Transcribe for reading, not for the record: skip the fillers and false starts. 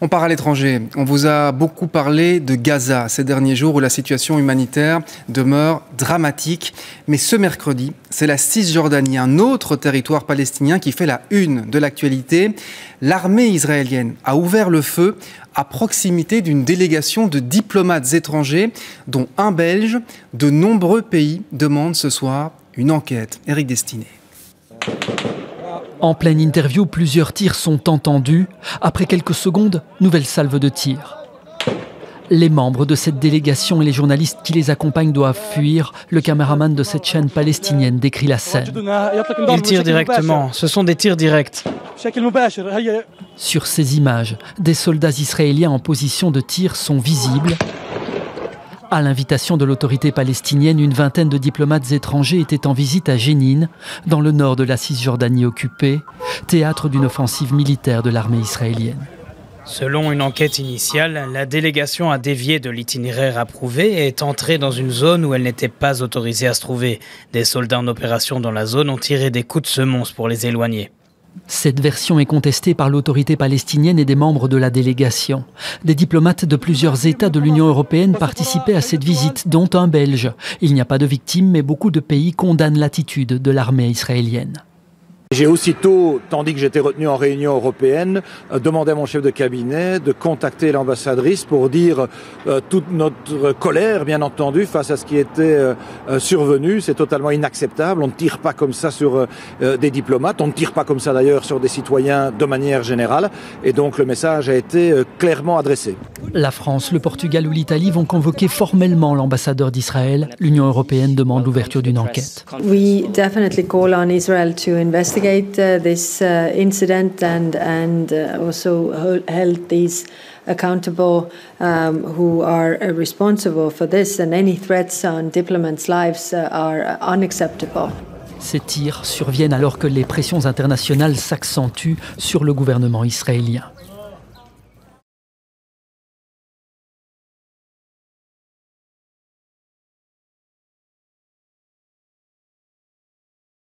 On part à l'étranger. On vous a beaucoup parlé de Gaza ces derniers jours où la situation humanitaire demeure dramatique. Mais ce mercredi, c'est la Cisjordanie, un autre territoire palestinien qui fait la une de l'actualité. L'armée israélienne a ouvert le feu à proximité d'une délégation de diplomates étrangers, dont un Belge. De nombreux pays demandent ce soir une enquête. Éric Destiné. En pleine interview, plusieurs tirs sont entendus. Après quelques secondes, nouvelle salve de tirs. Les membres de cette délégation et les journalistes qui les accompagnent doivent fuir. Le caméraman de cette chaîne palestinienne décrit la scène. Ils tirent directement, ce sont des tirs directs. Sur ces images, des soldats israéliens en position de tir sont visibles. À l'invitation de l'autorité palestinienne, une vingtaine de diplomates étrangers étaient en visite à Jénine, dans le nord de la Cisjordanie occupée, théâtre d'une offensive militaire de l'armée israélienne. Selon une enquête initiale, la délégation a dévié de l'itinéraire approuvé et est entrée dans une zone où elle n'était pas autorisée à se trouver. Des soldats en opération dans la zone ont tiré des coups de semonce pour les éloigner. Cette version est contestée par l'autorité palestinienne et des membres de la délégation. Des diplomates de plusieurs États de l'Union européenne participaient à cette visite, dont un Belge. Il n'y a pas de victimes, mais beaucoup de pays condamnent l'attitude de l'armée israélienne. J'ai aussitôt, tandis que j'étais retenu en réunion européenne, demandé à mon chef de cabinet de contacter l'ambassadrice pour dire toute notre colère, bien entendu, face à ce qui était survenu. C'est totalement inacceptable. On ne tire pas comme ça sur des diplomates. On ne tire pas comme ça d'ailleurs sur des citoyens de manière générale. Et donc le message a été clairement adressé. La France, le Portugal ou l'Italie vont convoquer formellement l'ambassadeur d'Israël. L'Union européenne demande l'ouverture d'une enquête. We definitely call on Israel to investigate this incident and also hold these accountable who are responsible for this, and any threats on diplomats' lives are unacceptable. Ces tirs surviennent alors que les pressions internationales s'accentuent sur le gouvernement israélien.